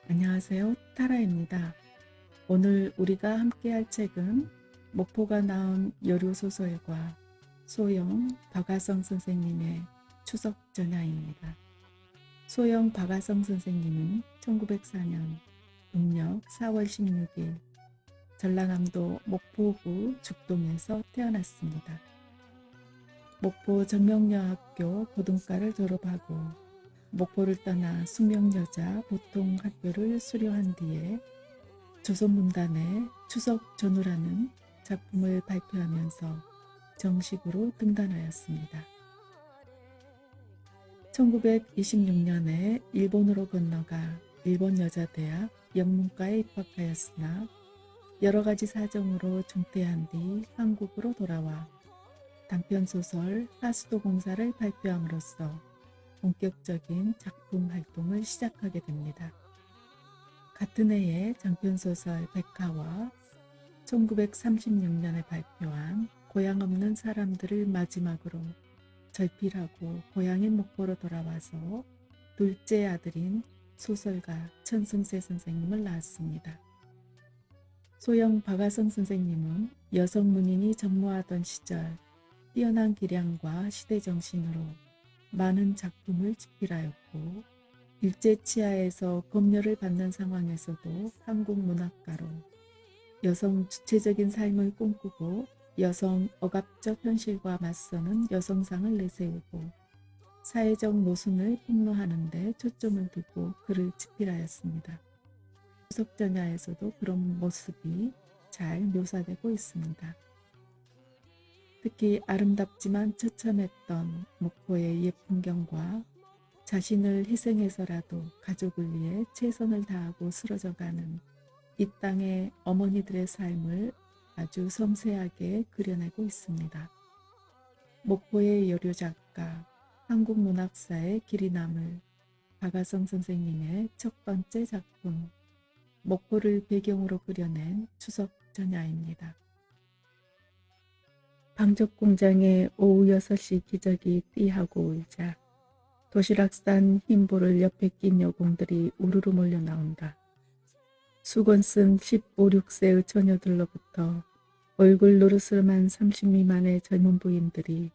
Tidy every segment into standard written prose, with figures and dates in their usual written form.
안녕하세요. 타라입니다. 오늘 우리가 함께 할 책은 목포가 나온 여류소설가 소영 박아성 선생님의 추석전야입니다. 소영 박아성 선생님은 1904년 음력 4월 16일 전라남도 목포구 죽동에서 태어났습니다. 목포 정명여학교 고등과를 졸업하고 목포를 떠나 숙명여자 보통학교를 수료한 뒤에 조선문단의 추석전후라는 작품을 발표하면서 정식으로 등단하였습니다. 1926년에 일본으로 건너가 일본여자대학 영문과에 입학하였으나 여러가지 사정으로 중퇴한 뒤 한국으로 돌아와 단편소설 하수도공사를 발표함으로써 본격적인 작품 활동을 시작하게 됩니다. 같은 해에 장편소설 백화와 1936년에 발표한 고향 없는 사람들을 마지막으로 절필하고 고향인 목포로 돌아와서 둘째 아들인 소설가 천승세 선생님을 낳았습니다. 소영 박아성 선생님은 여성 문인이 전무하던 시절 뛰어난 기량과 시대정신으로 많은 작품을 집필하였고 일제치하에서 검열을 받는 상황에서도 한국 문학가로 여성 주체적인 삶을 꿈꾸고 여성 억압적 현실과 맞서는 여성상을 내세우고 사회적 모순을 폭로하는 데 초점을 두고 글을 집필하였습니다. 추석전야에서도 그런 모습이 잘 묘사되고 있습니다. 특히 아름답지만 처참했던 목포의 옛 풍경과 자신을 희생해서라도 가족을 위해 최선을 다하고 쓰러져가는 이 땅의 어머니들의 삶을 아주 섬세하게 그려내고 있습니다. 목포의 여류작가, 한국문학사의 길이 남을 박아성 선생님의 첫 번째 작품, 목포를 배경으로 그려낸 추석전야입니다. 방적공장에 오후 6시 기적이 띠하고 울자 도시락 싼 흰볼을 옆에 낀 여공들이 우르르 몰려 나온다. 수건 쓴 15, 16세의 처녀들로부터 얼굴 노르스름한 30 미만의 젊은 부인들이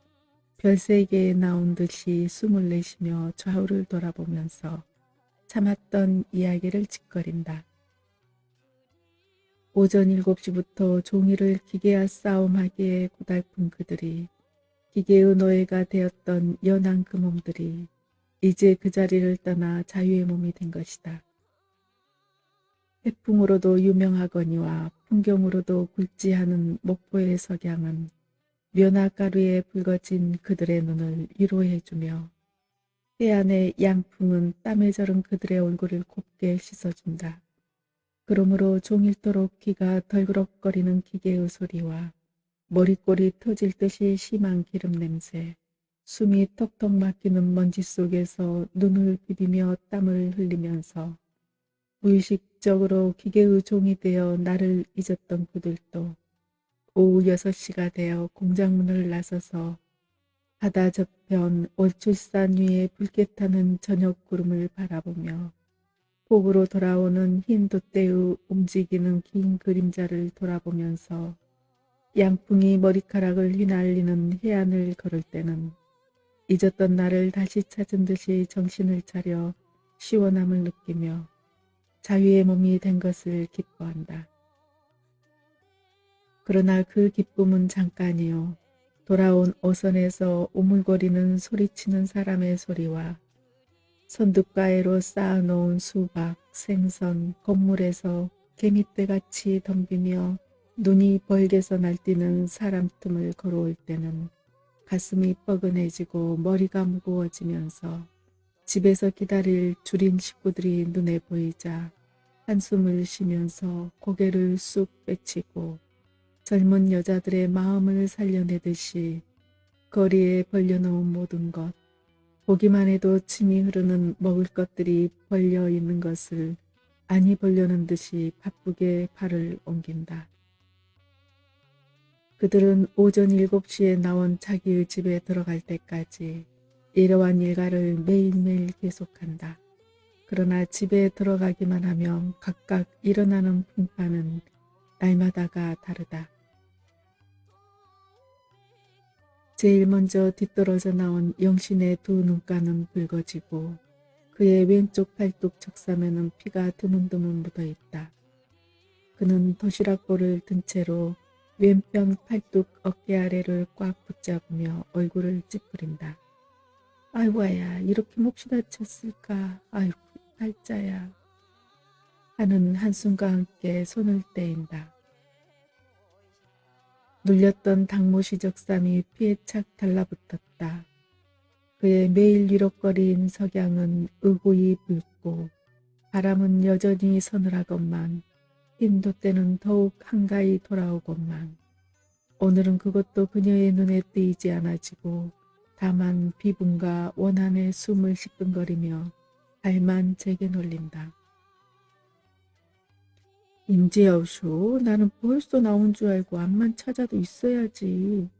별세계에 나온 듯이 숨을 내쉬며 좌우를 돌아보면서 참았던 이야기를 짓거린다. 오전 7시부터 종이를 기계와 싸움하기에 고달픈 그들이 기계의 노예가 되었던 연한 그 몸들이 이제 그 자리를 떠나 자유의 몸이 된 것이다. 해풍으로도 유명하거니와 풍경으로도 굴지하는 목포의 석양은 면화가루에 붉어진 그들의 눈을 위로해주며 해안의 양풍은 땀에 절은 그들의 얼굴을 곱게 씻어준다. 그러므로 종일토록 귀가 덜그럭거리는 기계의 소리와 머리꼬리 터질 듯이 심한 기름 냄새, 숨이 턱턱 막히는 먼지 속에서 눈을 비비며 땀을 흘리면서 무의식적으로 기계의 종이 되어 나를 잊었던 그들도 오후 6시가 되어 공장문을 나서서 바다 저편 월출산 위에 붉게 타는 저녁 구름을 바라보며 폭우로 돌아오는 흰 돛대의 움직이는 긴 그림자를 돌아보면서 양풍이 머리카락을 휘날리는 해안을 걸을 때는 잊었던 나를 다시 찾은 듯이 정신을 차려 시원함을 느끼며 자유의 몸이 된 것을 기뻐한다. 그러나 그 기쁨은 잠깐이요. 돌아온 어선에서 오물거리는 소리치는 사람의 소리와 선두가에로 쌓아놓은 수박, 생선, 건물에서 개미떼같이 덤비며 눈이 벌게서 날뛰는 사람 틈을 걸어올 때는 가슴이 뻐근해지고 머리가 무거워지면서 집에서 기다릴 줄인 식구들이 눈에 보이자 한숨을 쉬면서 고개를 쑥 빼치고 젊은 여자들의 마음을 살려내듯이 거리에 벌려놓은 모든 것, 보기만 해도 침이 흐르는 먹을 것들이 벌려 있는 것을 아니 벌려는 듯이 바쁘게 발을 옮긴다. 그들은 오전 7시에 나온 자기의 집에 들어갈 때까지 이러한 일과를 매일매일 계속한다. 그러나 집에 들어가기만 하면 각각 일어나는 풍파는 날마다가 다르다. 제일 먼저 뒤떨어져 나온 영신의 두 눈가는 붉어지고 그의 왼쪽 팔뚝 적삼에는 피가 드문드문 묻어있다. 그는 도시락볼을 든 채로 왼편 팔뚝 어깨 아래를 꽉 붙잡으며 얼굴을 찌푸린다. 아이고야, 이렇게 몹시 다쳤을까? 아이고, 날짜야. 하는 한숨과 함께 손을 떼인다. 눌렸던 당모시 적삼이 피에 착 달라붙었다. 그의 매일 위럭거린 석양은 의고히 붉고 바람은 여전히 서늘하건만 흰 돛대는 더욱 한가히 돌아오건만 오늘은 그것도 그녀의 눈에 띄지 않아지고 다만 비분과 원한의 숨을 시끈거리며 발만 제게 놀린다. 임지여쇼, 나는 벌써 나온 줄 알고 앞만 찾아도 있어야지.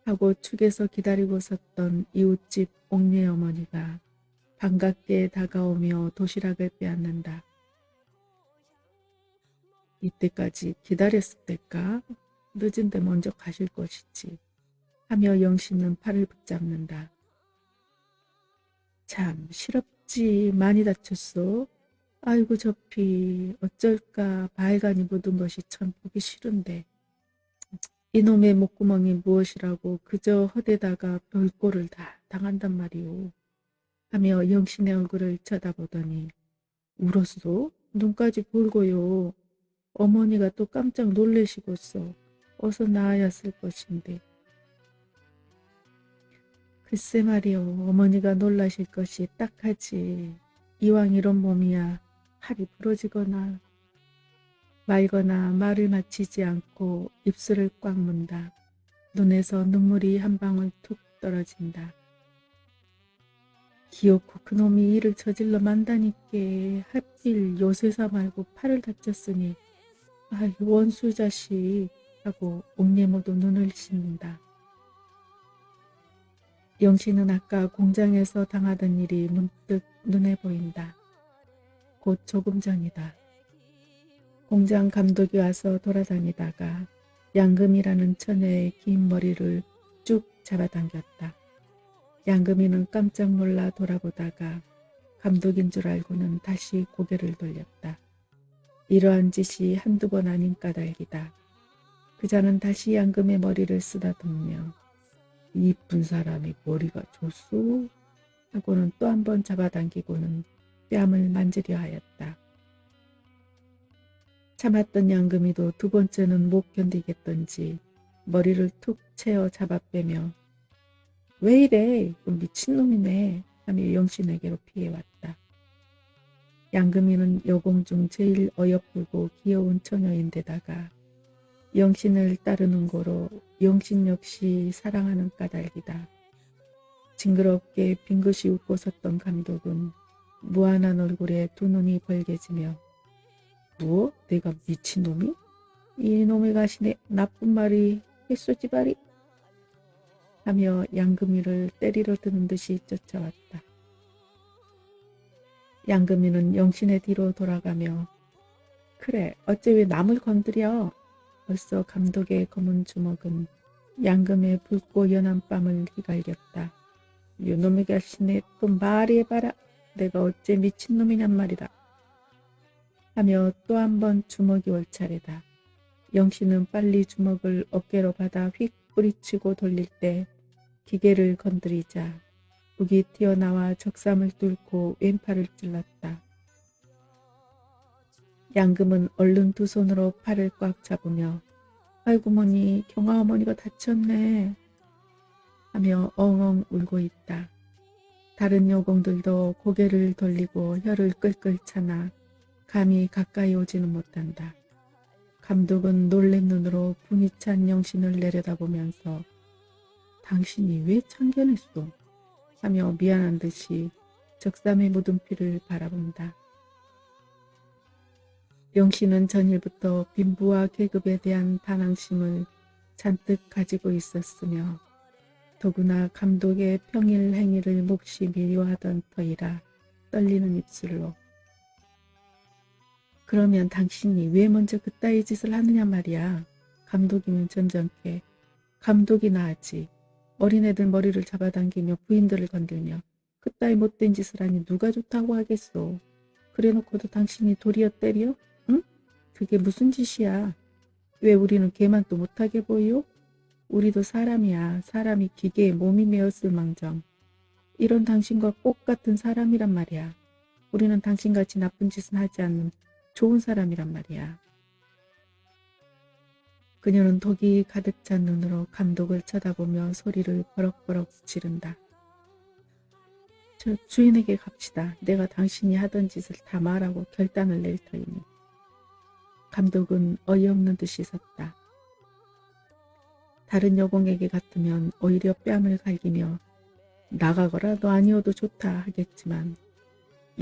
하고 축에서 기다리고 섰던 이웃집 옥내 어머니가 반갑게 다가오며 도시락을 빼앗는다. 이때까지 기다렸을 때까? 늦은데 먼저 가실 것이지. 하며 영신은 팔을 붙잡는다. 참 시럽지. 많이 다쳤어? 아이고 저피 어쩔까. 바알간이 묻은 것이 참 보기 싫은데. 이놈의 목구멍이 무엇이라고 그저 허대다가 별꼴을 다 당한단 말이오. 하며 영신의 얼굴을 쳐다보더니 울었어? 눈까지 볼고요. 어머니가 또 깜짝 놀래시고서 어서 나아였을 것인데. 글쎄 말이오. 어머니가 놀라실 것이 딱하지. 이왕 이런 몸이야 팔이 부러지거나 말거나 말을 마치지 않고 입술을 꽉 문다. 눈에서 눈물이 한 방울 툭 떨어진다. 기어코 그놈이 일을 저질러 만다니께. 하필 요새사 말고 팔을 다쳤으니 아이 원수 자식 하고 옥내 모두 눈을 씻는다. 영신은 아까 공장에서 당하던 일이 문득 눈에 보인다. 곧 조금 전이다. 공장 감독이 와서 돌아다니다가 양금이라는 처녀의 긴 머리를 쭉 잡아당겼다. 양금이는 깜짝 놀라 돌아보다가 감독인 줄 알고는 다시 고개를 돌렸다. 이러한 짓이 한두 번 아닌 까닭이다. 그자는 다시 양금의 머리를 쓰다듬으며 이쁜 사람이 머리가 좋소? 하고는 또 한 번 잡아당기고는 뺨을 만지려 하였다. 참았던 양금이도 두 번째는 못 견디겠던지 머리를 툭 채어 잡아 빼며 왜 이래? 미친놈이네 하며 영신에게로 피해왔다. 양금이는 여공 중 제일 어여쁘고 귀여운 처녀인데다가 영신을 따르는 고로 영신 역시 사랑하는 까닭이다. 징그럽게 빙긋이 웃고 섰던 감독은 무한한 얼굴에 두 눈이 벌개지며 뭐? 내가 미친놈이? 이놈의 가시네 나쁜 말이 햇소지발이? 하며 양금이를 때리러 드는 듯이 쫓아왔다. 양금이는 영신의 뒤로 돌아가며 그래 어째 왜 남을 건드려? 벌써 감독의 검은 주먹은 양금의 붉고 연한 뺨을 휘갈겼다. 이놈의 가시네 또 말해봐라. 내가 어째 미친놈이냔 말이다. 하며 또 한 번 주먹이 올 차례다. 영신은 빨리 주먹을 어깨로 받아 휙 뿌리치고 돌릴 때 기계를 건드리자 북이 튀어나와 적삼을 뚫고 왼팔을 찔렀다. 양금은 얼른 두 손으로 팔을 꽉 잡으며 아이고 머니 경아 어머니가 다쳤네 하며 엉엉 울고 있다. 다른 여공들도 고개를 돌리고 혀를 끌끌 차나 감히 가까이 오지는 못한다. 감독은 놀란 눈으로 분이 찬 영신을 내려다보면서 당신이 왜 참견했소? 하며 미안한 듯이 적삼의 묻은 피를 바라본다. 영신은 전일부터 빈부와 계급에 대한 반항심을 잔뜩 가지고 있었으며 더구나 감독의 평일 행위를 몹시 미워하던 터이라 떨리는 입술로. 그러면 당신이 왜 먼저 그따위 짓을 하느냐 말이야. 감독이면 점잖게. 감독이나 하지. 어린애들 머리를 잡아당기며 부인들을 건들며 그따위 못된 짓을 하니 누가 좋다고 하겠소. 그래놓고도 당신이 도리어 때려? 응? 그게 무슨 짓이야. 왜 우리는 걔만 또 못하게 보여? 우리도 사람이야. 사람이 기계에 몸이 메었을 망정. 이런 당신과 똑같은 사람이란 말이야. 우리는 당신같이 나쁜 짓은 하지 않는 좋은 사람이란 말이야. 그녀는 독이 가득 찬 눈으로 감독을 쳐다보며 소리를 버럭버럭 지른다. 저 주인에게 갑시다. 내가 당신이 하던 짓을 다 말하고 결단을 낼 터이니. 감독은 어이없는 듯이 섰다. 다른 여공에게 같으면 오히려 뺨을 갈기며 나가거라 너 아니어도 좋다 하겠지만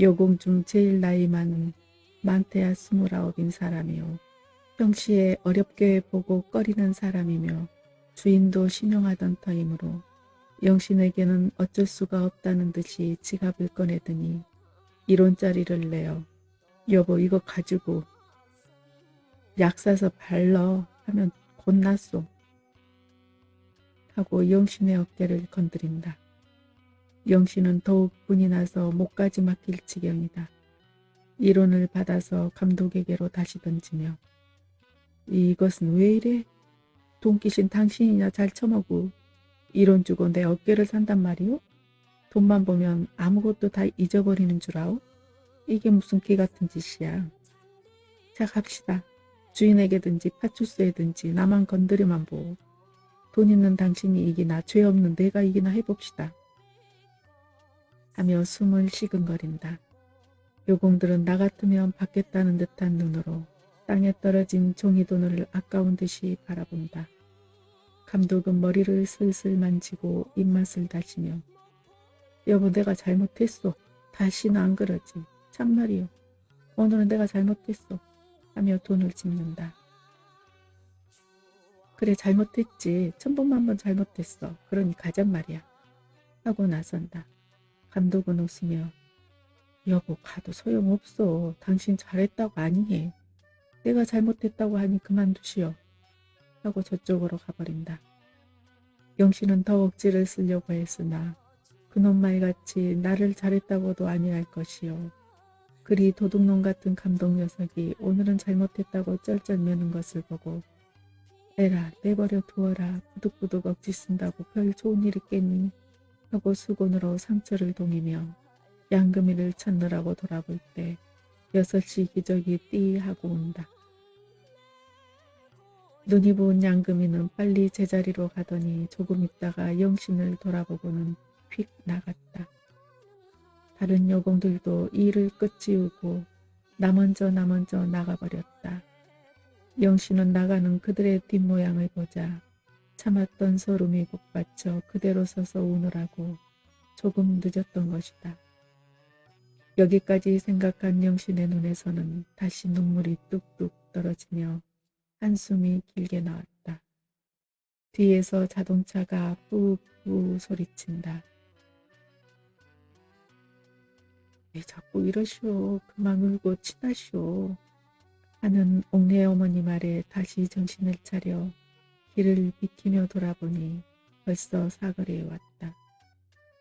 여공 중 제일 나이 많은 많대야 29인 사람이요. 평시에 어렵게 보고 꺼리는 사람이며 주인도 신용하던 터이므로 영신에게는 어쩔 수가 없다는 듯이 지갑을 꺼내더니 1원짜리를 내어 여보 이거 가지고 약 사서 발러 하면 곧났소 하고 영신의 어깨를 건드린다. 영신은 더욱 분이 나서 목까지 막힐 지경이다. 1원을 받아서 감독에게로 다시 던지며 이것은 왜 이래? 돈기신 당신이나 잘 처먹고 1원 주고 내 어깨를 산단 말이오? 돈만 보면 아무것도 다 잊어버리는 줄 아오? 이게 무슨 개 같은 짓이야. 자 갑시다. 주인에게든지 파출소에든지 나만 건드려만 보오. 돈 있는 당신이 이기나 죄 없는 내가 이기나 해봅시다. 하며 숨을 시근거린다. 요공들은 나 같으면 받겠다는 듯한 눈으로 땅에 떨어진 종이돈을 아까운 듯이 바라본다. 감독은 머리를 슬슬 만지고 입맛을 다시며 여보 내가 잘못했어. 다시는 안 그러지. 참말이요. 오늘은 내가 잘못했어. 하며 돈을 짚는다. 그래 잘못했지. 천번만번 잘못했어. 그러니 가잔 말이야. 하고 나선다. 감독은 웃으며 여보 가도 소용없어. 당신 잘했다고 아니해. 내가 잘못했다고 하니 그만두시오. 하고 저쪽으로 가버린다. 영신은 더 억지를 쓰려고 했으나 그놈 말같이 나를 잘했다고도 아니할 것이요. 그리 도둑놈 같은 감독 녀석이 오늘은 잘못했다고 쩔쩔매는 것을 보고 에라 내버려 두어라 부득부득 억지 쓴다고 별 좋은 일 있겠니 하고 수건으로 상처를 동이며 양금이를 찾느라고 돌아볼 때 6시 기적이 띠 하고 온다. 눈이 부은 양금이는 빨리 제자리로 가더니 조금 있다가 영신을 돌아보고는 휙 나갔다. 다른 여공들도 일을 끝지우고 나 먼저 나가버렸다. 영신은 나가는 그들의 뒷모양을 보자 참았던 소름이 복받쳐 그대로 서서 우느라고 조금 늦었던 것이다. 여기까지 생각한 영신의 눈에서는 다시 눈물이 뚝뚝 떨어지며 한숨이 길게 나왔다. 뒤에서 자동차가 뿌뿌 소리친다. 왜 자꾸 이러시오. 그만 울고 친하시오. 하는 옥내 어머니 말에 다시 정신을 차려 길을 비키며 돌아보니 벌써 사거리에 왔다.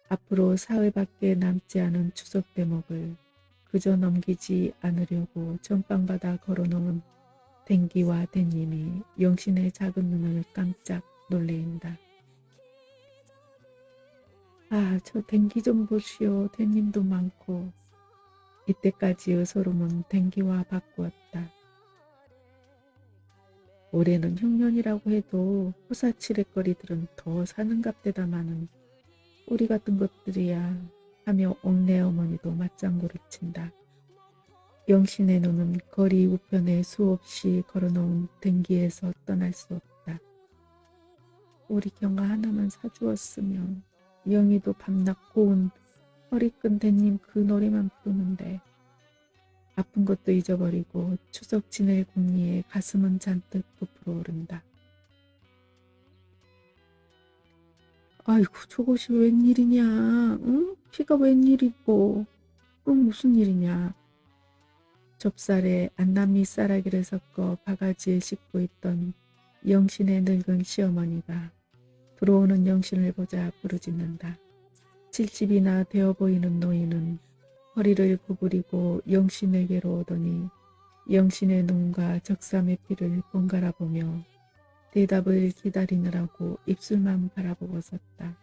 앞으로 사흘밖에 남지 않은 추석 대목을 그저 넘기지 않으려고 전방바다 걸어놓은 댕기와 대님이 영신의 작은 눈을 깜짝 놀래인다. 아, 저 댕기 좀 보시오. 대님도 많고. 이때까지의 소름은 댕기와 바꾸었다. 올해는 흉년이라고 해도 호사치레거리들은 더 사는갑대다마는 우리 같은 것들이야 하며 옥내 어머니도 맞장구를 친다. 영신의 눈은 거리 우편에 수없이 걸어놓은 댕기에서 떠날 수 없다. 우리 경아 하나만 사주었으면 영희도 밤낮 고운 허리끈 대님 그 노래만 부르는데 아픈 것도 잊어버리고 추석 지낼 궁리에 가슴은 잔뜩 부풀어 오른다. 아이고 저것이 웬일이냐. 응? 피가 웬일이고. 그건 무슨 일이냐. 좁쌀에 안남미 쌀아기를 섞어 바가지에 싣고 있던 영신의 늙은 시어머니가 들어오는 영신을 보자 부르짖는다. 70이나 되어 보이는 노인은 허리를 구부리고 영신에게로 오더니 영신의 눈과 적삼의 피를 번갈아 보며 대답을 기다리느라고 입술만 바라보고 섰다.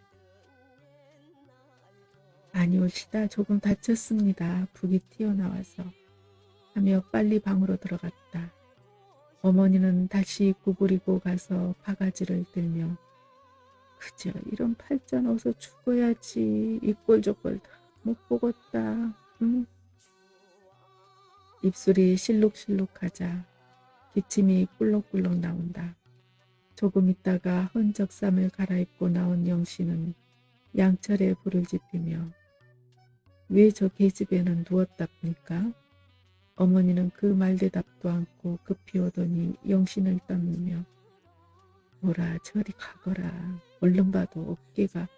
아니올시다. 조금 다쳤습니다. 북이 튀어나와서 하며 빨리 방으로 들어갔다. 어머니는 다시 구부리고 가서 바가지를 들며 그저 이런 팔자 어서 죽어야지. 이 꼴 저 꼴 다 못 보겠다. 응? 입술이 실룩실룩하자 기침이 꿀럭꿀럭 나온다. 조금 있다가 헌적삼을 갈아입고 나온 영신은 양철에 불을 지피며 왜 저 계집애는 누웠답니까? 어머니는 그 말 대답도 않고 급히 오더니 영신을 떠밀며 뭐라 저리 가거라. 얼른 봐도 어깨가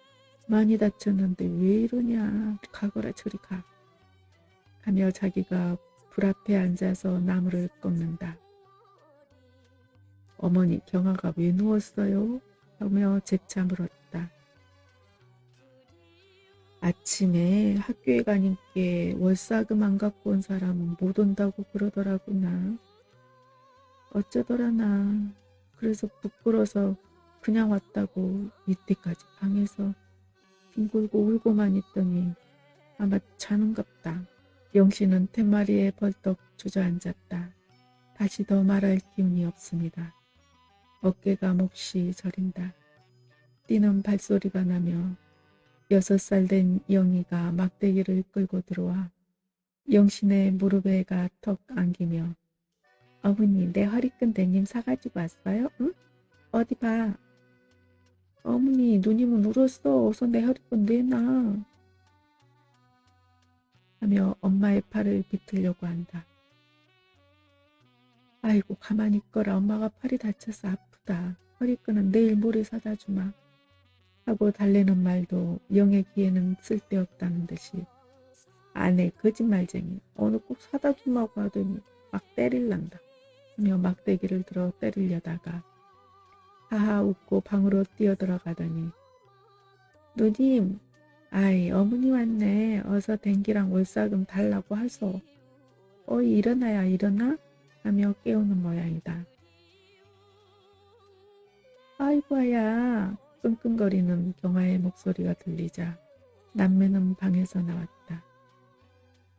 많이 다쳤는데 왜 이러냐. 가거라 저리 가. 하며 자기가 불 앞에 앉아서 나무를 꺾는다. 어머니 경아가 왜 누웠어요? 하며 재차 물었다. 아침에 학교에 가니께 월사금 안 갖고 온 사람은 못 온다고 그러더라구나. 어쩌더라 나. 그래서 부끄러서 그냥 왔다고 이때까지 방에서 뒹굴고 울고만 있더니 아마 자는갑다. 영신은 툇마리에 벌떡 주저앉았다. 다시 더 말할 기운이 없습니다. 어깨가 몹시 저린다. 뛰는 발소리가 나며 6살 된 영희가 막대기를 끌고 들어와 영신의 무릎에가 턱 안기며 어머니 내 허리끈 대님 사가지고 왔어요? 응? 어디 봐. 어머니 누님은 울었어. 어서 내 허리끈 내놔. 하며 엄마의 팔을 비틀려고 한다. 아이고 가만히 있거라. 엄마가 팔이 다쳐서 아프다. 허리끈은 내일 모레 사다 주마. 하고 달래는 말도 영의 귀에는 쓸데없다는 듯이 아내 거짓말쟁이 어느 꼭 사다 주마고 하더니 막 때릴란다. 하며 막대기를 들어 때리려다가 하하 웃고 방으로 뛰어들어가더니 누님 아이 어머니 왔네. 어서 댕기랑 월사금 달라고 하소. 어이 일어나야 일어나? 하며 깨우는 모양이다. 아이고야. 끙끙거리는 경아의 목소리가 들리자 남매는 방에서 나왔다.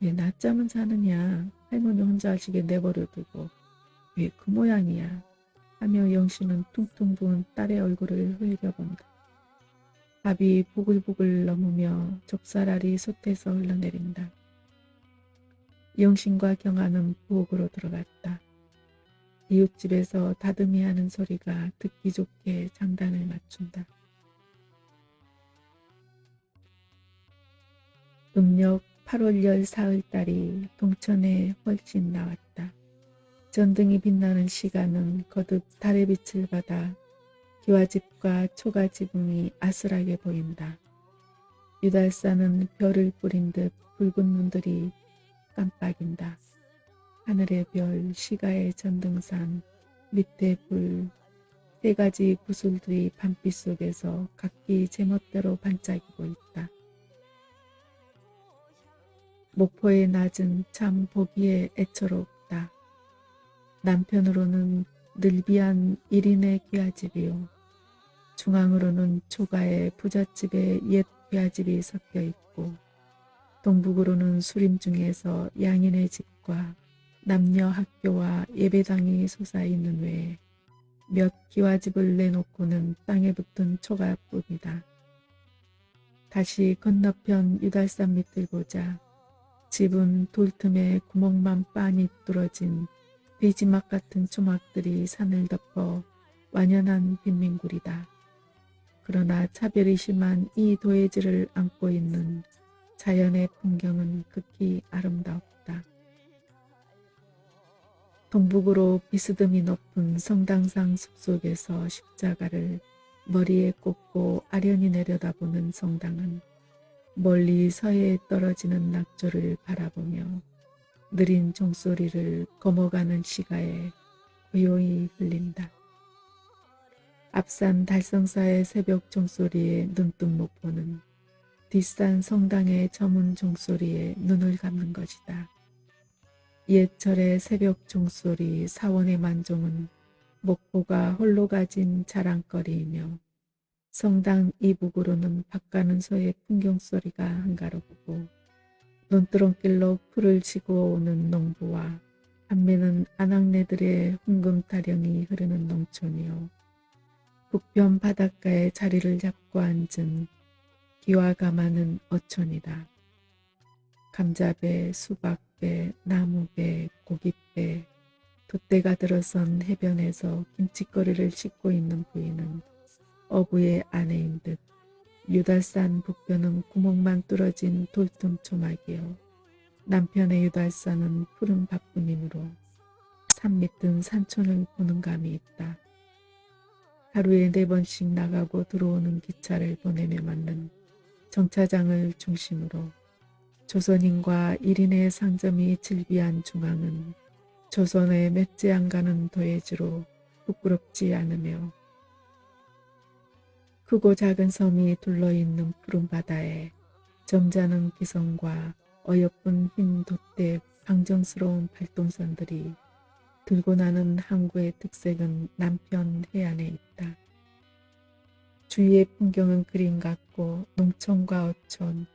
왜 낮잠은 자느냐. 할머니 혼자 하시게 내버려 두고 왜 그 모양이야. 하며 영신은 퉁퉁 부은 딸의 얼굴을 흘겨본다. 밥이 부글부글 넘으며 좁쌀알이 솥에서 흘러내린다. 영신과 경아는 부엌으로 들어갔다. 이웃집에서 다듬이하는 소리가 듣기 좋게 장단을 맞춘다. 음력 8월열 사흘달이 동천에 훨씬 나왔다. 전등이 빛나는 시간은 거듭 달의 빛을 받아 기와집과 초가지붕이 아슬하게 보인다. 유달산은 별을 뿌린 듯 붉은 눈들이 깜빡인다. 하늘의 별, 시가의 전등산, 밑에 불, 3가지 구슬들이 밤빛 속에서 각기 제멋대로 반짝이고 있다. 목포의 낮은 참 보기에 애처롭다. 남편으로는 늘비한 1인의 귀하집이요. 중앙으로는 초가의 부잣집의 옛 귀하집이 섞여 있고 동북으로는 수림 중에서 양인의 집과 남녀 학교와 예배당이 솟아있는 외에 몇 기와집을 내놓고는 땅에 붙은 초가뿐이다. 다시 건너편 유달산 밑을 보자 집은 돌틈에 구멍만 빤히 뚫어진 돼지막 같은 초막들이 산을 덮어 완연한 빈민굴이다. 그러나 차별이 심한 이 도해지를 안고 있는 자연의 풍경은 극히 아름다웠다. 동북으로 비스듬히 높은 성당상 숲속에서 십자가를 머리에 꽂고 아련히 내려다보는 성당은 멀리 서해에 떨어지는 낙조를 바라보며 느린 종소리를 거머가는 시가에 고요히 흘린다. 앞산 달성사의 새벽 종소리에 눈뜬 목포는 뒷산 성당의 저문 종소리에 눈을 감는 것이다. 옛철의 새벽 종소리 사원의 만종은 목포가 홀로 가진 자랑거리이며 성당 이북으로는 바가는서의 풍경소리가 한가롭고 논두렁길로 풀을 지고 오는 농부와 한면은 아낙네들의 훈금타령이 흐르는 농촌이요. 북편 바닷가에 자리를 잡고 앉은 기와 가마는 어촌이다. 감자배, 수박배, 나무배, 고깃배, 돛대가 들어선 해변에서 김칫거리를 씻고 있는 부인은 어부의 아내인 듯 유달산 북편은 구멍만 뚫어진 돌틈 초막이요. 남편의 유달산은 푸른 밭뿐이므로 산 밑은 산촌을 보는 감이 있다. 하루에 4번씩 나가고 들어오는 기차를 보내며 맞는 정차장을 중심으로 조선인과 1인의 상점이 질비한 중앙은 조선의 맷지 안 가는 도예지로 부끄럽지 않으며 크고 작은 섬이 둘러있는 푸른 바다에 점잖은 기성과 어여쁜 흰 돛대 방정스러운 발동선들이 들고 나는 항구의 특색은 남편 해안에 있다. 주위의 풍경은 그림 같고 농촌과 어촌,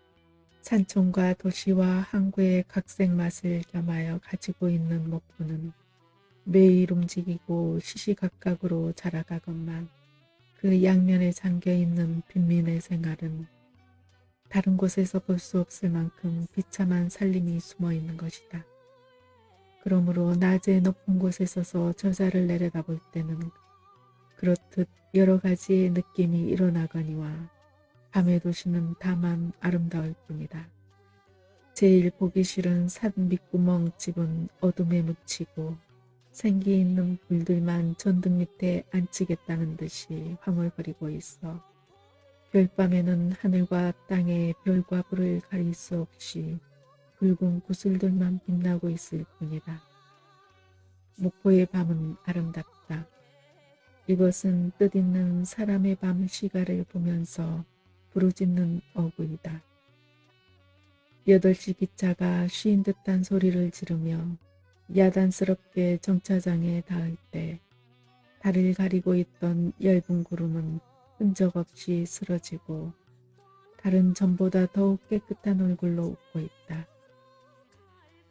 산촌과 도시와 항구의 각색 맛을 겸하여 가지고 있는 목포는 매일 움직이고 시시각각으로 자라가건만 그 양면에 잠겨있는 빈민의 생활은 다른 곳에서 볼 수 없을 만큼 비참한 살림이 숨어있는 것이다. 그러므로 낮에 높은 곳에 서서 저자를 내려다볼 때는 그렇듯 여러 가지의 느낌이 일어나거니와 밤의 도시는 다만 아름다울 뿐이다. 제일 보기 싫은 산 밑구멍 집은 어둠에 묻히고 생기 있는 불들만 전등 밑에 앉히겠다는 듯이 화물거리고 있어 별밤에는 하늘과 땅에 별과 불을 가릴 수 없이 붉은 구슬들만 빛나고 있을 뿐이다. 목포의 밤은 아름답다. 이것은 뜻있는 사람의 밤 시가를 보면서 부르짖는 어구이다. 8시 기차가 쉰 듯한 소리를 지르며 야단스럽게 정차장에 닿을 때 달을 가리고 있던 엷은 구름은 흔적 없이 쓰러지고 달은 전보다 더욱 깨끗한 얼굴로 웃고 있다.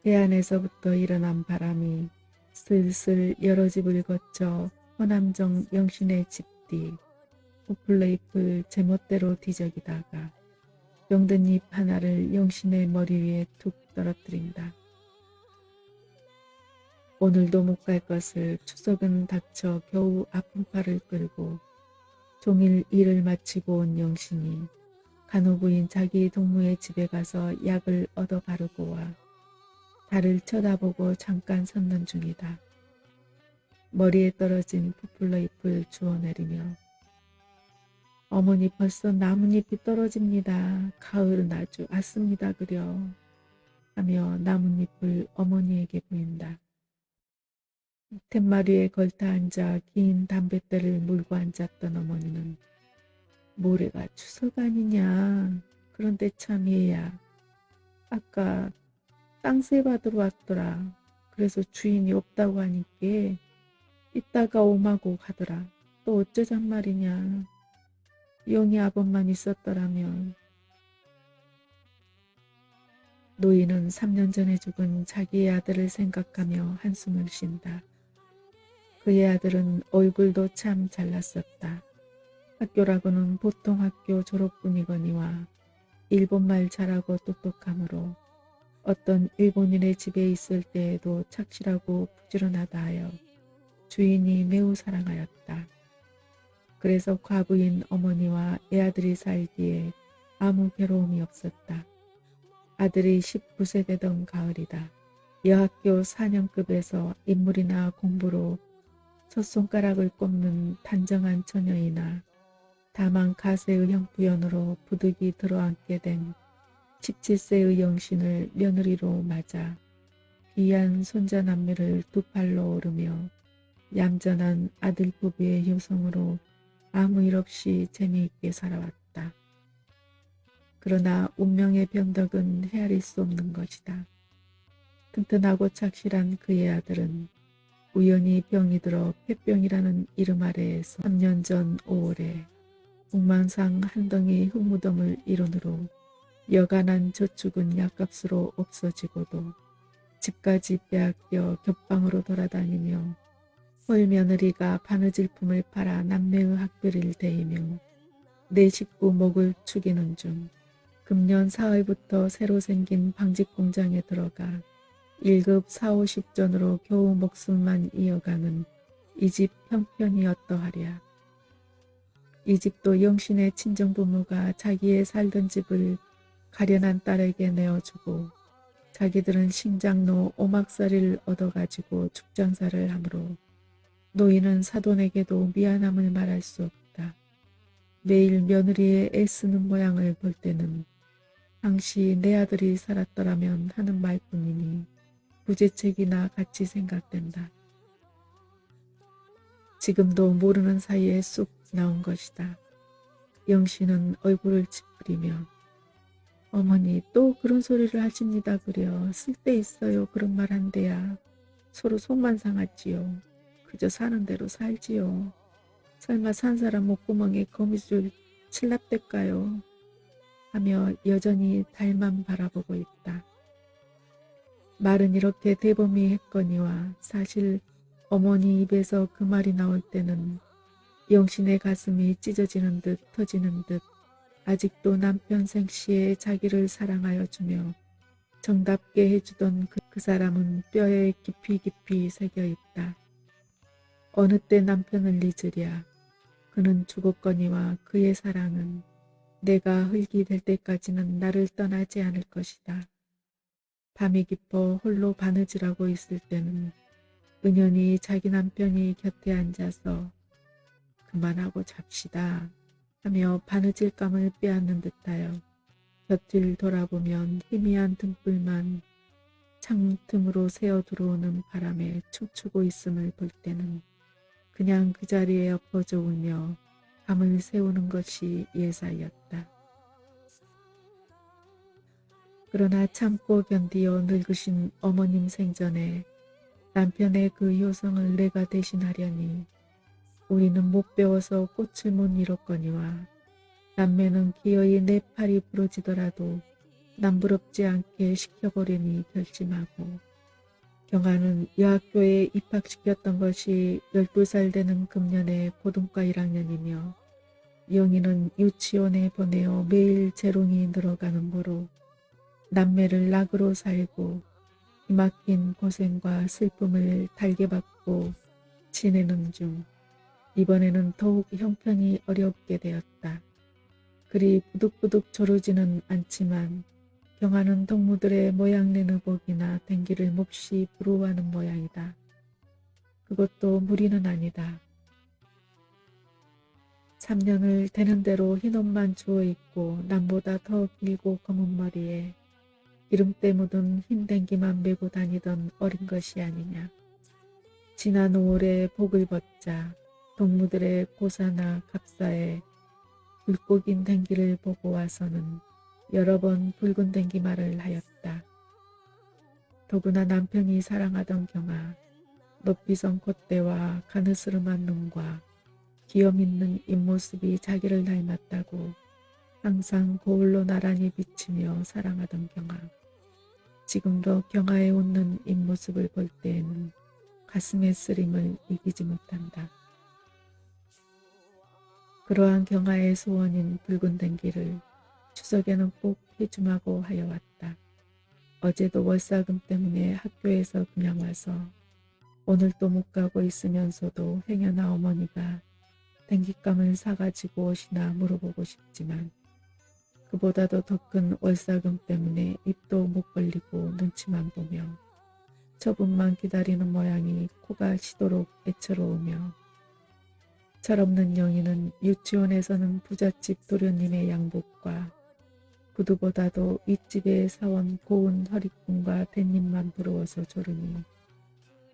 해안에서부터 일어난 바람이 슬슬 여러 집을 거쳐 허남정 영신의 집 뒤 포플레이프를 제멋대로 뒤적이다가 병든 잎 하나를 영신의 머리 위에 툭 떨어뜨린다. 오늘도 못 갈 것을 추석은 닥쳐 겨우 아픈 팔을 끌고 종일 일을 마치고 온 영신이 간호부인 자기 동무의 집에 가서 약을 얻어 바르고 와 달을 쳐다보고 잠깐 섰는 중이다. 머리에 떨어진 포플러잎을 주워내리며 어머니 벌써 나뭇잎이 떨어집니다. 가을은 아주 앗습니다 그려 하며 나뭇잎을 어머니에게 보인다. 툇마루에 걸터 앉아 긴 담뱃대를 물고 앉았던 어머니는 모레가 추석 아니냐. 그런데 참 얘야. 아까 땅세 받으러 왔더라. 그래서 주인이 없다고 하니까 이따가 오마고 가더라. 또 어쩌잔 말이냐. 영희 아범만 있었더라면. 노인은 3년 전에 죽은 자기의 아들을 생각하며 한숨을 쉰다. 그의 아들은 얼굴도 참 잘났었다. 학교라고는 보통 학교 졸업뿐이거니와 일본말 잘하고 똑똑하므로 어떤 일본인의 집에 있을 때에도 착실하고 부지런하다 하여 주인이 매우 사랑하였다. 그래서 과부인 어머니와 애아들이 살기에 아무 괴로움이 없었다. 아들이 19세 되던 가을이다. 여학교 4년급에서 인물이나 공부로 첫 손가락을 꼽는 단정한 처녀이나 다만 가세의 형부연으로 부득이 들어앉게 된 17세의 영신을 며느리로 맞아 귀한 손자 남매를 두 팔로 오르며 얌전한 아들 부부의 효성으로 아무 일 없이 재미있게 살아왔다. 그러나 운명의 변덕은 헤아릴 수 없는 것이다. 튼튼하고 착실한 그의 아들은 우연히 병이 들어 폐병이라는 이름 아래에서 3년 전 5월에 북만상 한 덩이 흙무덤을 일원으로 여간한 저축은 약값으로 없어지고도 집까지 빼앗겨 겹방으로 돌아다니며 홀 며느리가 바느질품을 팔아 남매의 학비를 대이며 내 식구 목을 축이는 중 금년 4월부터 새로 생긴 방직 공장에 들어가 1급 4, 50전으로 겨우 목숨만 이어가는 이 집 형편이 어떠하랴. 이 집도 영신의 친정부모가 자기의 살던 집을 가련한 딸에게 내어주고 자기들은 신장로 오막살이를 얻어가지고 죽장사를 하므로 노인은 사돈에게도 미안함을 말할 수 없다. 매일 며느리의 애쓰는 모양을 볼 때는 당시 내 아들이 살았더라면 하는 말뿐이니 부재책이나 같이 생각된다. 지금도 모르는 사이에 쑥 나온 것이다. 영신은 얼굴을 찌푸리며 어머니 또 그런 소리를 하십니다 그려. 쓸데 있어요 그런 말 한대야. 서로 속만 상하지요. 그저 사는 대로 살지요. 설마 산 사람 목구멍에 거미줄 칠랍댈까요? 하며 여전히 달만 바라보고 있다. 말은 이렇게 대범이했거니와 사실 어머니 입에서 그 말이 나올 때는 영신의 가슴이 찢어지는 듯 터지는 듯 아직도 남편 생시에 자기를 사랑하여 주며 정답게 해주던 그 사람은 뼈에 깊이 깊이 새겨 있다. 어느 때 남편을 잊으랴. 그는 죽었거니와 그의 사랑은 내가 흙이 될 때까지는 나를 떠나지 않을 것이다. 밤이 깊어 홀로 바느질하고 있을 때는 은연히 자기 남편이 곁에 앉아서 그만하고 잡시다 하며 바느질감을 빼앗는 듯하여 곁을 돌아보면 희미한 등불만 창 틈으로 새어 들어오는 바람에 춤추고 있음을 볼 때는 그냥 그 자리에 엎어져 울며 밤을 새우는 것이 예사였다. 그러나 참고 견디어 늙으신 어머님 생전에 남편의 그 효성을 내가 대신하려니 우리는 못 배워서 꽃을 못 잃었거니와 남매는 기어이 내 팔이 부러지더라도 남부럽지 않게 시켜보려니 결심하고 경아는 여학교에 입학시켰던 것이 12살 되는 금년에 고등과 1학년이며 영희는 유치원에 보내어 매일 재롱이 늘어가는 거로 남매를 낙으로 살고 기막힌 고생과 슬픔을 달게 받고 지내는 중 이번에는 더욱 형편이 어렵게 되었다. 그리 부득부득 조르지는 않지만 경아는 동무들의 모양낸 의복이나 댕기를 몹시 부러워하는 모양이다. 그것도 무리는 아니다. 3년을 되는 대로 흰옷만 주워 입고 남보다 더 길고 검은 머리에 기름때 묻은 흰 댕기만 메고 다니던 어린 것이 아니냐. 지난 5월에 복을 벗자 동무들의 고사나 갑사에 붉고긴 댕기를 보고 와서는 여러 번 붉은 댕기 말을 하였다. 더구나 남편이 사랑하던 경아, 높이 선 콧대와 가느스름한 눈과 기염 있는 입모습이 자기를 닮았다고 항상 거울로 나란히 비치며 사랑하던 경아. 지금도 경아의 웃는 입모습을 볼 때에는 가슴의 쓰림을 이기지 못한다. 그러한 경아의 소원인 붉은 댕기를 추석에는 꼭 해주마고 하여 왔다. 어제도 월사금 때문에 학교에서 그냥 와서 오늘 또 못 가고 있으면서도 행여나 어머니가 댕기감을 사가지고 오시나 물어보고 싶지만 그보다도 더 큰 월사금 때문에 입도 못 벌리고 눈치만 보며 처분만 기다리는 모양이 코가 시도록 애처로우며 철없는 영희는 유치원에서는 부잣집 도련님의 양복과 구두보다도 윗집에 사온 고운 허리끈과 댄잎만 부러워서 조르니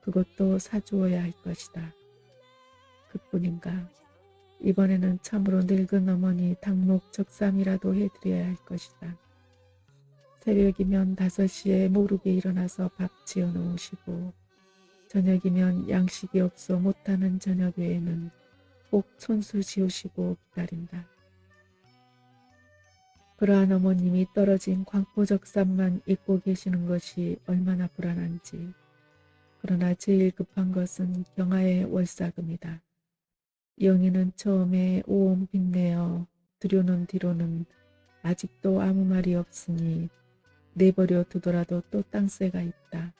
그것도 사주어야 할 것이다. 그뿐인가. 이번에는 참으로 늙은 어머니 닭목 적삼이라도 해드려야 할 것이다. 새벽이면 5시에 모르게 일어나서 밥 지어 놓으시고 저녁이면 양식이 없어 못하는 저녁 외에는 꼭 손수 지우시고 기다린다. 그러한 어머님이 떨어진 광포적삼만 잊고 계시는 것이 얼마나 불안한지. 그러나 제일 급한 것은 경아의 월사금이다. 영희는 처음에 오옴 빚내어 들여놓은 뒤로는 아직도 아무 말이 없으니 내버려 두더라도 또 땅세가 있다.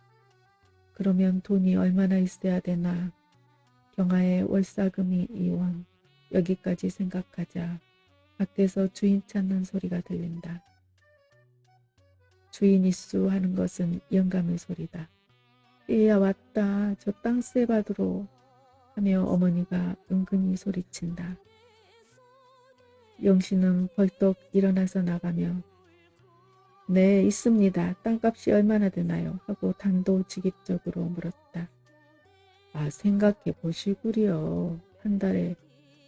그러면 돈이 얼마나 있어야 되나. 경아의 월사금이 2원. 여기까지 생각하자 밖에서 주인 찾는 소리가 들린다. 주인 이수 하는 것은 영감의 소리다. 얘야 왔다. 저 땅세 받으러 하며 어머니가 은근히 소리친다. 영신은 벌떡 일어나서 나가며 네 있습니다. 땅값이 얼마나 되나요? 하고 단도직입적으로 물었다. 아 생각해 보시구려. 한 달에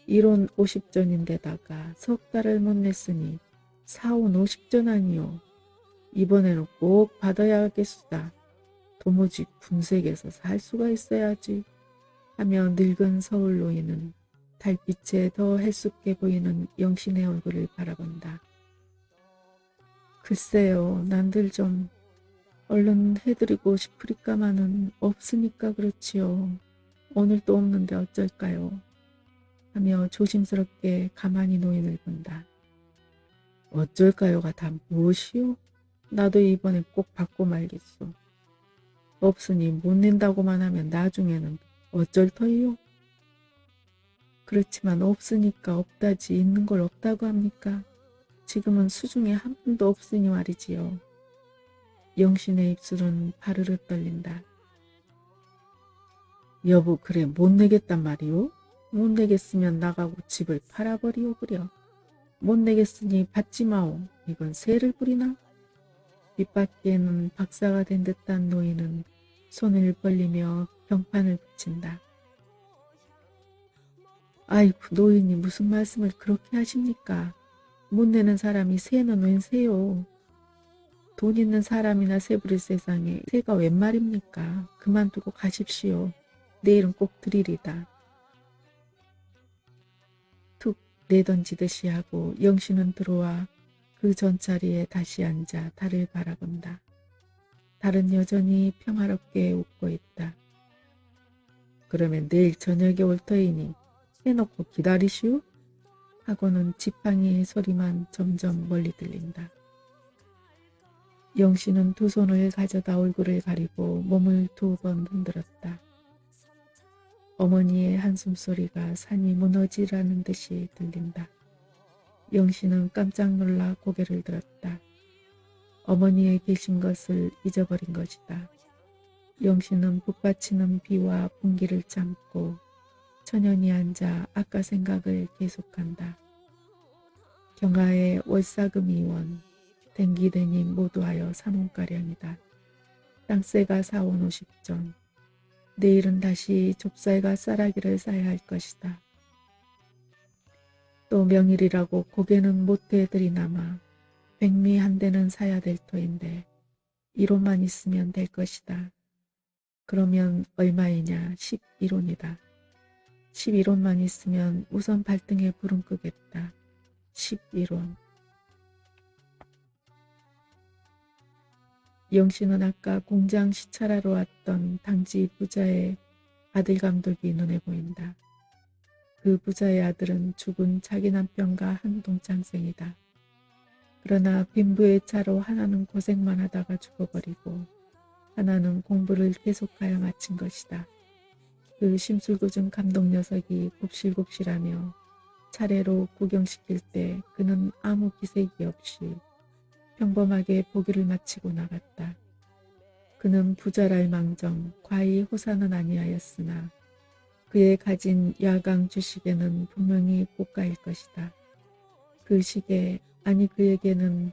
1원 50전인데다가 석 달을 못 냈으니 4원 50전 아니요. 이번에는 꼭 받아야겠수다. 도무지 군색에서 살 수가 있어야지. 하며 늙은 서울 노인은 달빛에 더 헬쑥해 보이는 영신의 얼굴을 바라본다. 글쎄요. 난들 좀 얼른 해드리고 싶으리까마는 없으니까 그렇지요. 오늘도 없는데 어쩔까요? 하며 조심스럽게 가만히 노인을 본다. 어쩔까요가 다 무엇이요? 나도 이번에 꼭 받고 말겠소. 없으니 못 낸다고만 하면 나중에는 어쩔 터이요? 그렇지만 없으니까 없다지 있는 걸 없다고 합니까? 지금은 수중에 한 푼도 없으니 말이지요. 영신의 입술은 바르르 떨린다. 여보 그래 못 내겠단 말이오? 못 내겠으면 나가고 집을 팔아버리오 그려. 못 내겠으니 받지 마오. 이건 새를 부리나? 뒷밖에는 박사가 된 듯한 노인은 손을 벌리며 병판을 붙인다. 아이고 노인이 무슨 말씀을 그렇게 하십니까? 못 내는 사람이 새는 웬 새요. 돈 있는 사람이나 새 부릴 세상에 새가 웬 말입니까? 그만두고 가십시오. 내일은 꼭 드리리다. 툭 내던지듯이 하고 영신은 들어와 그 전자리에 다시 앉아 달을 바라본다. 달은 여전히 평화롭게 웃고 있다. 그러면 내일 저녁에 올 터이니 해놓고 기다리시오? 하고는 지팡이의 소리만 점점 멀리 들린다. 영신은 두 손을 가져다 얼굴을 가리고 몸을 2번 흔들었다. 어머니의 한숨소리가 산이 무너지라는 듯이 들린다. 영신은 깜짝 놀라 고개를 들었다. 어머니의 계신 것을 잊어버린 것이다. 영신은 북받치는 비와 분기를 참고 천연히 앉아 아까 생각을 계속한다. 경아의 월사금 2원, 댕기대니 모두하여 3원가량이다. 땅세가 4원 50전. 내일은 다시 좁쌀과 쌀아기를 싸야 할 것이다. 또 명일이라고 고개는 못해드리나마 백미 한 대는 사야 될 터인데 1원만 있으면 될 것이다. 그러면 얼마이냐? 11원이다. 11원만 있으면 우선 발등에 불은 끄겠다. 11원. 영신은 아까 공장 시찰하러 왔던 당지 부자의 아들 감독이 눈에 보인다. 그 부자의 아들은 죽은 자기 남편과 한 동창생이다. 그러나 빈부의 차로 하나는 고생만 하다가 죽어버리고 하나는 공부를 계속하여 마친 것이다. 그 심술궂은 감독 녀석이 굽실굽실하며 차례로 구경시킬 때 그는 아무 기색이 없이 평범하게 보기를 마치고 나갔다. 그는 부자랄 망정 과히 호사는 아니하였으나 그의 가진 야강 주식에는 분명히 고가일 것이다. 그 시계 아니 그에게는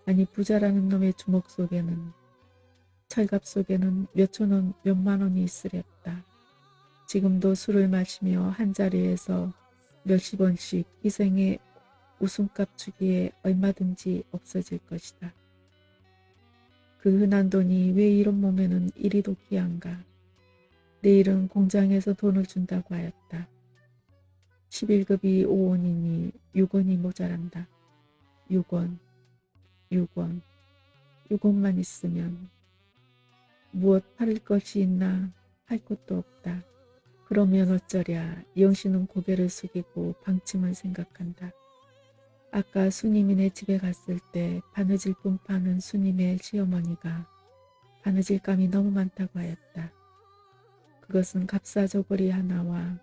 아니 부자라는 놈의 주먹 속에는 철갑 속에는 몇 천원 몇만 원이 있으렸다. 지금도 술을 마시며 한자리에서 몇십 원씩 희생의 웃음값 주기에 얼마든지 없어질 것이다. 그 흔한 돈이 왜 이런 몸에는 이리도 귀한가. 내일은 공장에서 돈을 준다고 하였다. 11급이 5원이니 6원이 모자란다. 6원, 6원, 6원만 있으면 무엇 팔을 것이 있나 할 것도 없다. 그러면 어쩌랴. 영신은 고개를 숙이고 방침을 생각한다. 아까 수님이네 집에 갔을 때 바느질품 파는 수님의 시어머니가 바느질감이 너무 많다고 하였다. 그것은 갑사저고리 하나와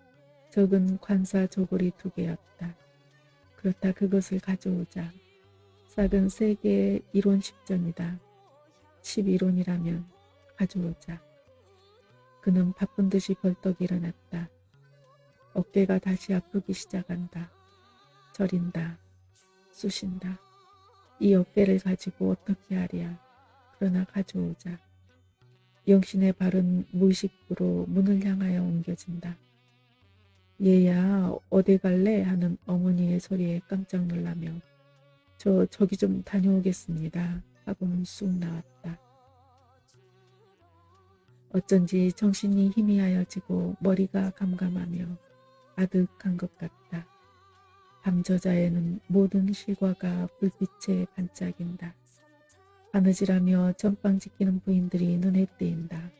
적은 관사저고리 2개였다. 그렇다 그것을 가져오자. 싹은 3개의 1원 10전이다. 11원이라면 가져오자. 그는 바쁜 듯이 벌떡 일어났다. 어깨가 다시 아프기 시작한다. 저린다. 쑤신다. 이 어깨를 가지고 어떻게 하랴. 그러나 가져오자. 영신의 발은 무의식으로 문을 향하여 옮겨진다. 얘야 어디 갈래? 하는 어머니의 소리에 깜짝 놀라며 저기 좀 다녀오겠습니다. 하고는 쑥 나왔다. 어쩐지 정신이 희미하여지고 머리가 감감하며 아득한 것 같다. 밤저자에는 모든 실과가 불빛에 반짝인다. 바느질하며 전방 지키는 부인들이 눈에 띄인다.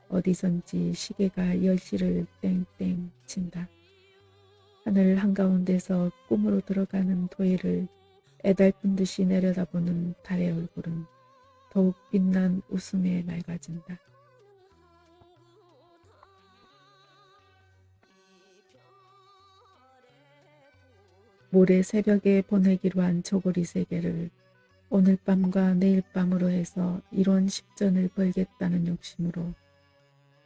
어디선지 시계가 10시를 땡땡 친다. 하늘 한가운데서 꿈으로 들어가는 도예를 애달픈 듯이 내려다보는 달의 얼굴은 더욱 빛난 웃음에 맑아진다. 모레 새벽에 보내기로 한 저고리 3개를 오늘 밤과 내일 밤으로 해서 1원 10전을 벌겠다는 욕심으로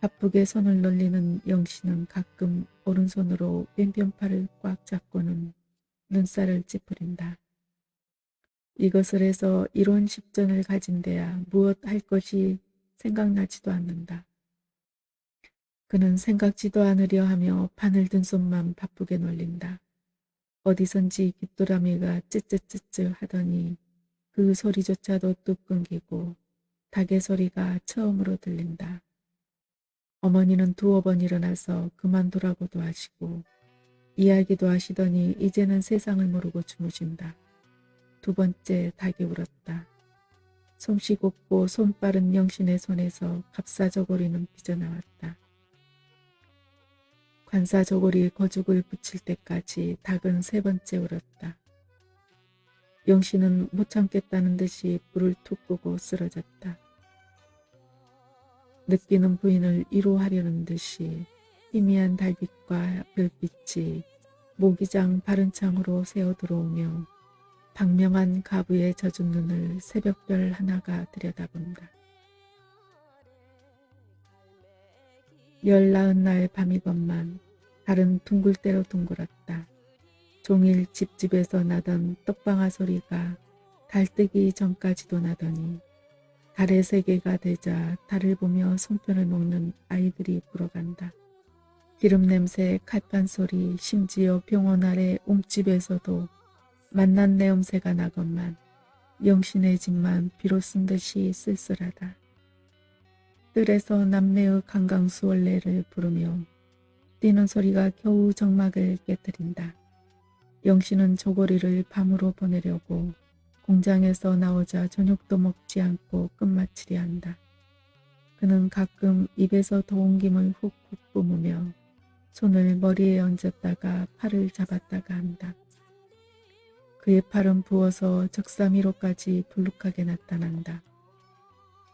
바쁘게 손을 놀리는 영신은 가끔 오른손으로 왼편팔을 꽉 잡고는 눈살을 찌푸린다. 이것을 해서 1원 10전을 가진 데야 무엇 할 것이 생각나지도 않는다. 그는 생각지도 않으려 하며 바늘 든 손만 바쁘게 놀린다. 어디선지 귀뚜라미가 쯔쯔쯔쯔 하더니 그 소리조차도 뚝 끊기고 닭의 소리가 처음으로 들린다. 어머니는 2번 일어나서 그만두라고도 하시고 이야기도 하시더니 이제는 세상을 모르고 주무신다. 2번째 닭이 울었다. 솜씨 곱고 손빠른 영신의 손에서 갑사저고리는 삐져나왔다. 관사저고리 거죽을 붙일 때까지 닭은 3번째 울었다. 영신은 못 참겠다는 듯이 불을 툭 끄고 쓰러졌다. 느끼는 부인을 위로하려는 듯이 희미한 달빛과 별빛이 모기장 바른 창으로 새어 들어오며 박명한 가부의 젖은 눈을 새벽별 하나가 들여다본다. 19날 밤이건만 달은 둥글대로 둥글었다. 종일 집집에서 나던 떡방아 소리가 달 뜨기 전까지도 나더니 달의 세계가 되자 달을 보며 송편을 먹는 아이들이 불어간다. 기름냄새, 칼판 소리, 심지어 병원 아래 웅집에서도 만난 내음새가 나건만 영신의 집만 비로 쓴 듯이 쓸쓸하다. 뜰에서 남매의 강강수월래를 부르며 뛰는 소리가 겨우 정막을 깨뜨린다. 영신은 저고리를 밤으로 보내려고 공장에서 나오자 저녁도 먹지 않고 끝마치려 한다. 그는 가끔 입에서 더운 김을 훅훅 뿜으며 손을 머리에 얹었다가 팔을 잡았다가 한다. 그의 팔은 부어서 적삼이로까지 불룩하게 나타난다.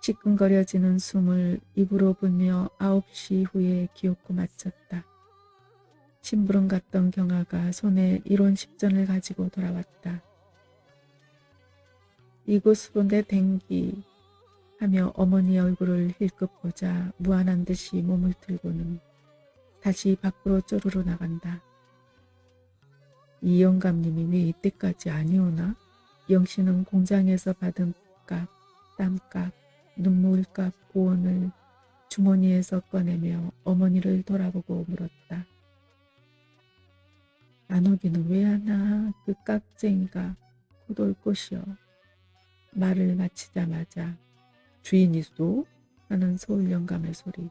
시끈거려지는 숨을 입으로 불며 9시 후에 기어코 마쳤다. 심부름 갔던 경아가 손에 1원 10전을 가지고 돌아왔다. 이곳으로 내 댕기 하며 어머니 얼굴을 힐끗 보자 무안한 듯이 몸을 들고는 다시 밖으로 쪼르르 나간다. 이 영감님이 왜 이때까지 아니오나? 영신은 공장에서 받은 빚값, 땀값, 눈물값, 보온을 주머니에서 꺼내며 어머니를 돌아보고 물었다. 안 오기는 왜 하나 그 깍쟁이가 곧 올 것이여. 말을 마치자마자 주인 있소? 하는 서울 영감의 소리.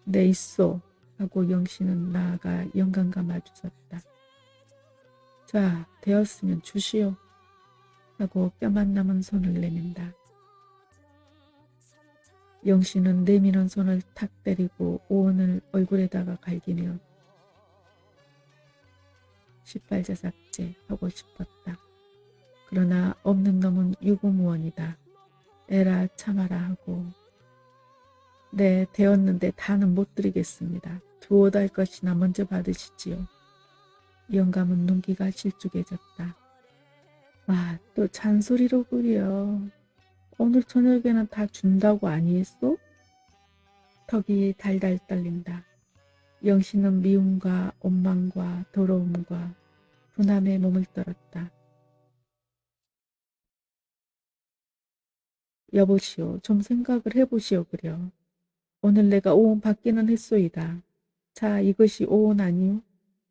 네 있소. 하고 영신은 나아가 영감과 마주섰다. 자, 되었으면 주시오. 하고 뼈만 남은 손을 내민다. 영신은 내미는 손을 탁 때리고 오온을 얼굴에다가 갈기며 시발자삭제 하고 싶었다. 그러나 없는 놈은 유구무원이다. 에라 참아라 하고 네 되었는데 다는 못 드리겠습니다. 두어 달 것이나 먼저 받으시지요. 영감은 눈기가 실쭉해졌다. 아, 또 잔소리로 그려. 오늘 저녁에는 다 준다고 아니했소? 턱이 달달 떨린다. 영신은 미움과 원망과 더러움과 분함에 몸을 떨었다. 여보시오, 좀 생각을 해보시오 그려. 오늘 내가 오온 받기는 했소이다. 자, 이것이 오온 아니오?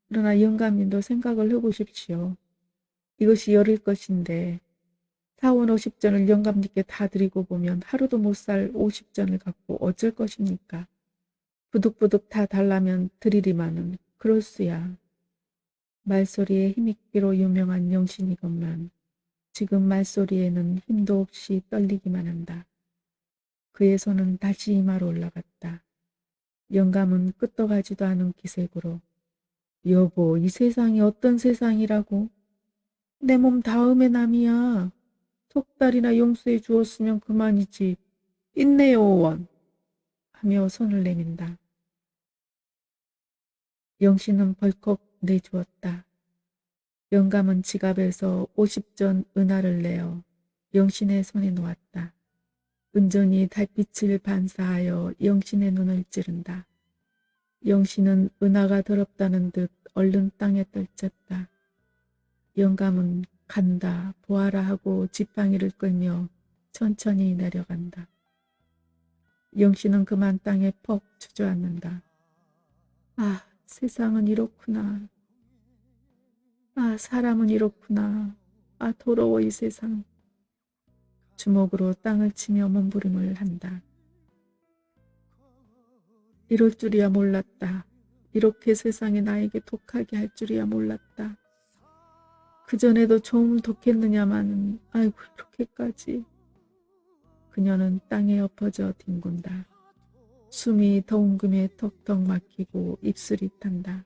그러나 영감님도 생각을 해보십시오. 이것이 열일 것인데 4원 50전을 영감님께 다 드리고 보면 하루도 못 살 50전을 갖고 어쩔 것입니까? 부득부득 다 달라면 드리리마는 그럴 수야. 말소리에 힘있기로 유명한 영신이건만 지금 말소리에는 힘도 없이 떨리기만 한다. 그의 손은 다시 이마로 올라갔다. 영감은 끄떡하지도 않은 기색으로 여보, 이 세상이 어떤 세상이라고? 내 몸 다음의 남이야. 석 달이나 용서해 주었으면 그만이지. 있네요, 원. 하며 손을 내민다. 영신은 벌컥 내주었다. 영감은 지갑에서 50전 은하를 내어 영신의 손에 놓았다. 은전이 달빛을 반사하여 영신의 눈을 찌른다. 영신은 은하가 더럽다는 듯 얼른 땅에 떨쳤다. 영감은 간다 보아라 하고 지팡이를 끌며 천천히 내려간다. 영신은 그만 땅에 퍽 주저앉는다. 아, 세상은 이렇구나. 아, 사람은 이렇구나. 아, 더러워 이 세상. 주먹으로 땅을 치며 몸부림을 한다. 이럴 줄이야 몰랐다. 이렇게 세상이 나에게 독하게 할 줄이야 몰랐다. 그전에도 좀 독했느냐마는 아이고 이렇게까지. 그녀는 땅에 엎어져 뒹군다. 숨이 더운 금에 턱턱 막히고 입술이 탄다.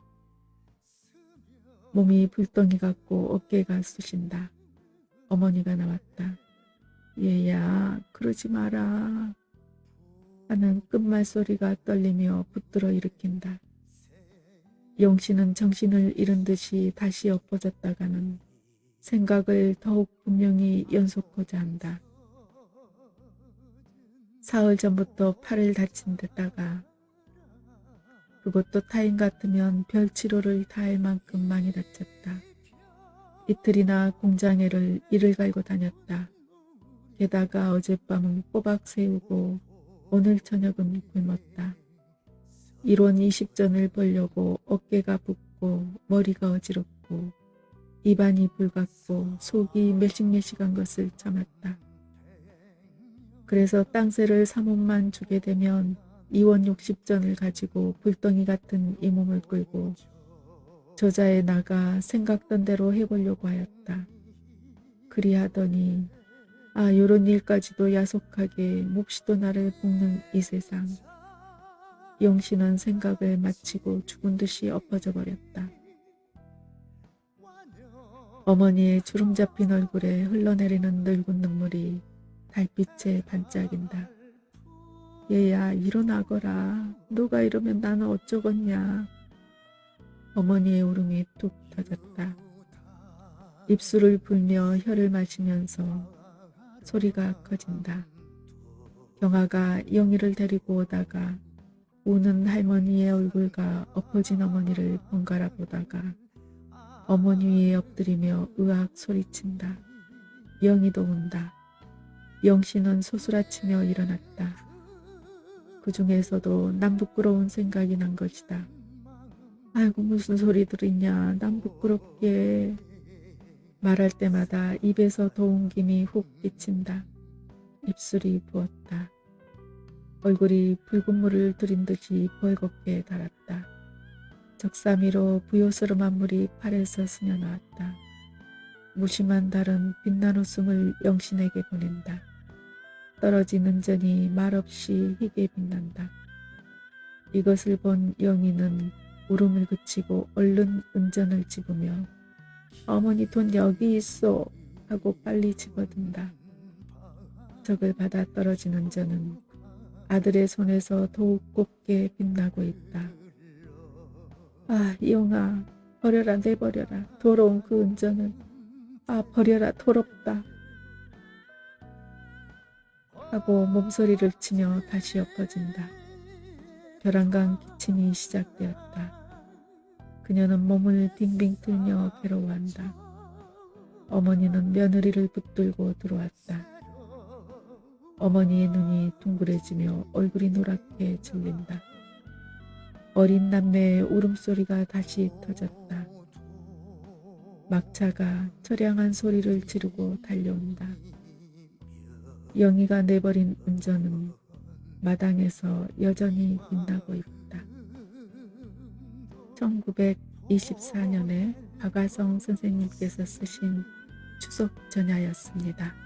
몸이 불덩이 같고 어깨가 쑤신다. 어머니가 나왔다. 얘야 그러지 마라 하는 끝말소리가 떨리며 붙들어 일으킨다. 영신은 정신을 잃은 듯이 다시 엎어졌다가는 생각을 더욱 분명히 연속하자 한다. 사흘 전부터 팔을 다친 데다가 그것도 타인 같으면 별 치료를 다 할 만큼 많이 다쳤다. 이틀이나 공장에를 이를 갈고 다녔다. 게다가 어젯밤은 꼬박 새우고 오늘 저녁은 굶었다. 1원 20전을 벌려고 어깨가 붓고 머리가 어지럽고 입안이 불같고 속이 멸식멸식한 것을 참았다. 그래서 땅세를 3원만 주게 되면 2원 60전을 가지고 불덩이 같은 이 몸을 끌고 저자에 나가 생각던 대로 해보려고 하였다. 그리하더니 아, 요런 일까지도 야속하게 몹시도 나를 볶는 이 세상. 영신은 생각을 마치고 죽은 듯이 엎어져 버렸다. 어머니의 주름 잡힌 얼굴에 흘러내리는 늙은 눈물이 달빛에 반짝인다. 얘야 일어나거라. 너가 이러면 나는 어쩌겠냐. 어머니의 울음이 뚝 터졌다. 입술을 불며 혀를 마시면서 소리가 커진다. 경아가 영희를 데리고 오다가 우는 할머니의 얼굴과 엎어진 어머니를 번갈아 보다가 어머니 위에 엎드리며 으악 소리친다. 영희도 운다. 영씨는 소스라치며 일어났다. 그 중에서도 남 부끄러운 생각이 난 것이다. 아이고 무슨 소리들 있냐. 남 부끄럽게. 말할 때마다 입에서 더운 김이 훅 끼친다. 입술이 부었다. 얼굴이 붉은 물을 들인 듯이 벌겋게 달았다. 적사미로 부요스름한 물이 팔에서 스며나왔다. 무심한 달은 빛난 웃음을 영신에게 보낸다. 떨어진 은전이 말없이 희게 빛난다. 이것을 본 영희는 울음을 그치고 얼른 은전을 집으며 어머니 돈 여기 있어 하고 빨리 집어든다. 적을 받아 떨어진 은전은 아들의 손에서 더욱 곱게 빛나고 있다. 아 영아 버려라 내버려라 더러운 그 은전은 아 버려라 더럽다 하고 몸소리를 치며 다시 엎어진다. 벼랑간 기침이 시작되었다. 그녀는 몸을 빙빙 틀며 괴로워한다. 어머니는 며느리를 붙들고 들어왔다. 어머니의 눈이 둥그레지며 얼굴이 노랗게 질린다. 어린 남매의 울음소리가 다시 터졌다. 막차가 처량한 소리를 지르고 달려온다. 영희가 내버린 은전은 마당에서 여전히 빛나고 있다. 1924년에 박아성 선생님께서 쓰신 추석 전야였습니다.